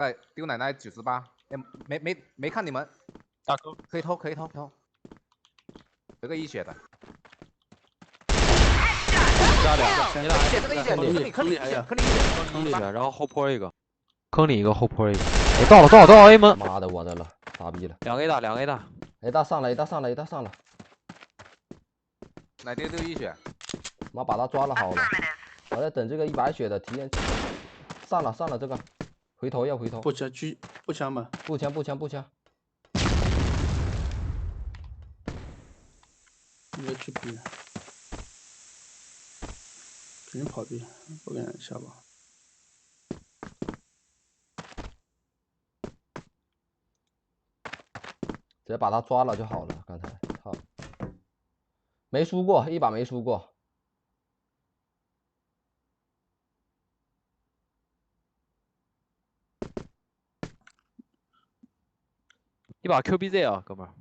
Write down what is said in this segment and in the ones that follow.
哎，丢奶奶98，哎，没看你们，大哥可以偷，有个一血的，加两个，你俩一血这个一血，坑里一血，坑里边，然后后坡一个，坑里一个，后坡一个。哎，到了 A 门，妈的，我的了，傻逼了。2 A 大，2 A 大。A 大上了，A 大上了，A 大上了。奶丢一血，妈把他抓了好了，我在等这个100血的体验。上了这个，回头要回头。步枪吧，步枪。应该去 B， 肯定跑 B， 不敢下吧。直接把他抓了就好了。刚才操，没输过一把，没输过。一把 QBZ 啊，哥们儿。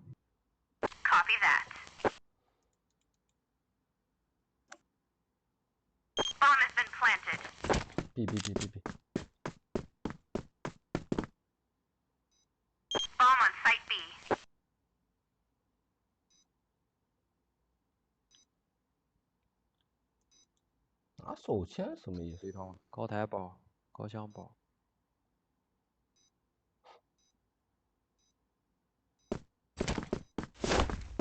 Copy that. Bomb has been planted. B。Bomb on site B. 拿手枪什么意思？高台包，高箱包。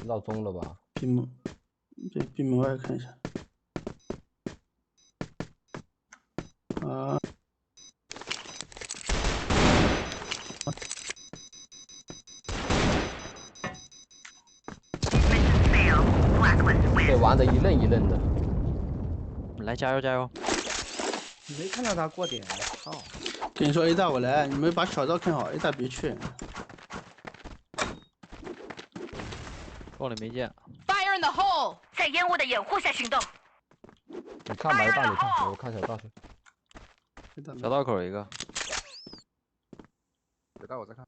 绕中了吧？闭门外看一下。啊。对，玩的一愣一愣的。来，加油！没看到他过点，操！跟你说 A 大我来，你们把小道看好 ，A 大别去。洞里没见。Fire in the hole， 在烟雾的掩护下行动。你看吧，大你看，我看小道去。小道口一个。小道我在看。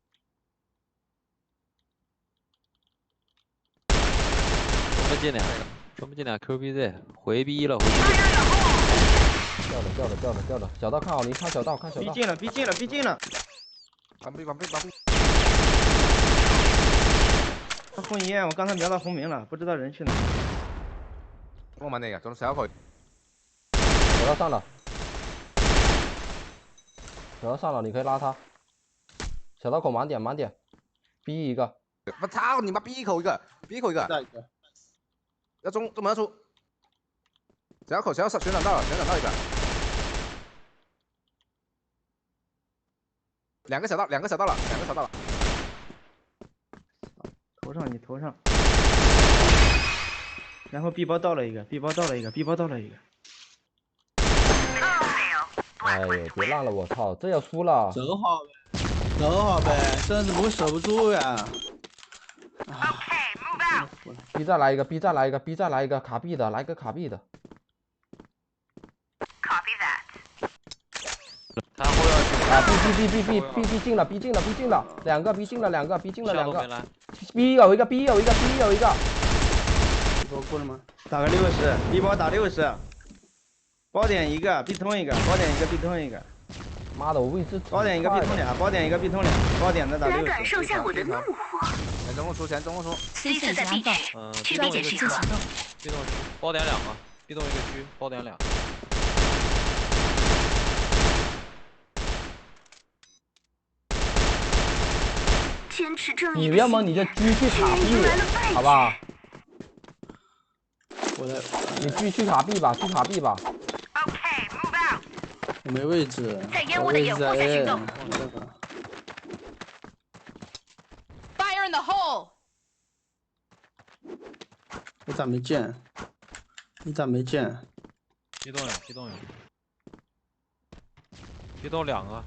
专门进俩 QBZ， 回 B 了，掉了！小道看好，你看小道，看小道。逼近了！完毕。红烟，我刚才瞄到红明了，不知道人去哪。我们那个从小口。小道上了，你可以拉他。小道口满点 ，B 一个。我操你妈 ！B 口一个。要中门要出。小口旋转到一个。两个小道了。头上。然后 B 包到了一个。哎呦，别烂了，我操，这要输了。走好呗，这样子不会守不住呀。B 站来一个卡 B 的，来个卡 B 的。Copy that。他后院。啊 B 进了，两个 B 进了两个。B 有一个。我过了吗？打个60，B 包打60。包点一个 B 通一个，B 通一个。妈的，我位置。包点一个 B 通俩，包点一个 B 通俩，包点的打60。感受下我的怒火。前中路出。C 色在 B 区，去 B 点集合。B 洞区，包点2个 ，B 洞一个区，包点2。坚持正义。你要么你就狙去卡 B， 好不好？你去卡 B 吧，我没位置。在烟雾的掩护下行动。Fire in the hole。你咋没见？B 洞有。B 洞2个。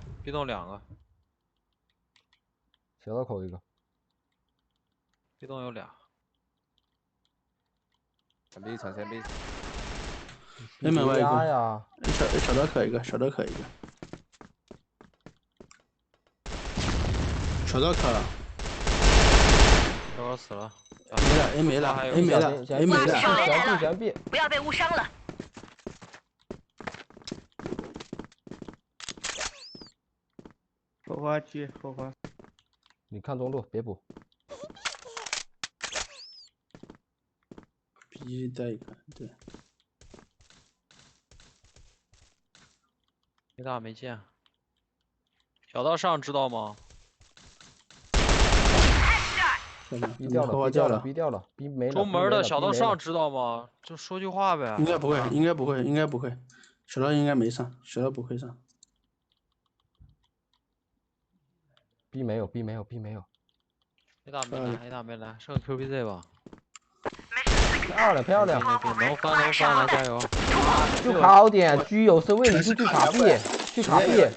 小道口一个。B 洞有俩。前 B。A 门外一个呀。小道可一个。小道可了。小道死了。没了。全 B。不要被误伤了。花区后花。你看中路，别补。 B 带一个，对，没打没见。小道上知道吗？逼掉了，逼掉了，逼掉了，逼没了。出门的小道上上，知道吗？就说句话呗。应该不会，应该不会，应该不会。小道应该没上，小道不会上。逼没有，逼没有，逼没有。 A 打没来，A 打没来，剩个 QBZ 吧。漂亮漂亮，能翻能翻，来加油！就卡好点，狙有身位你就去卡 B，去卡 B。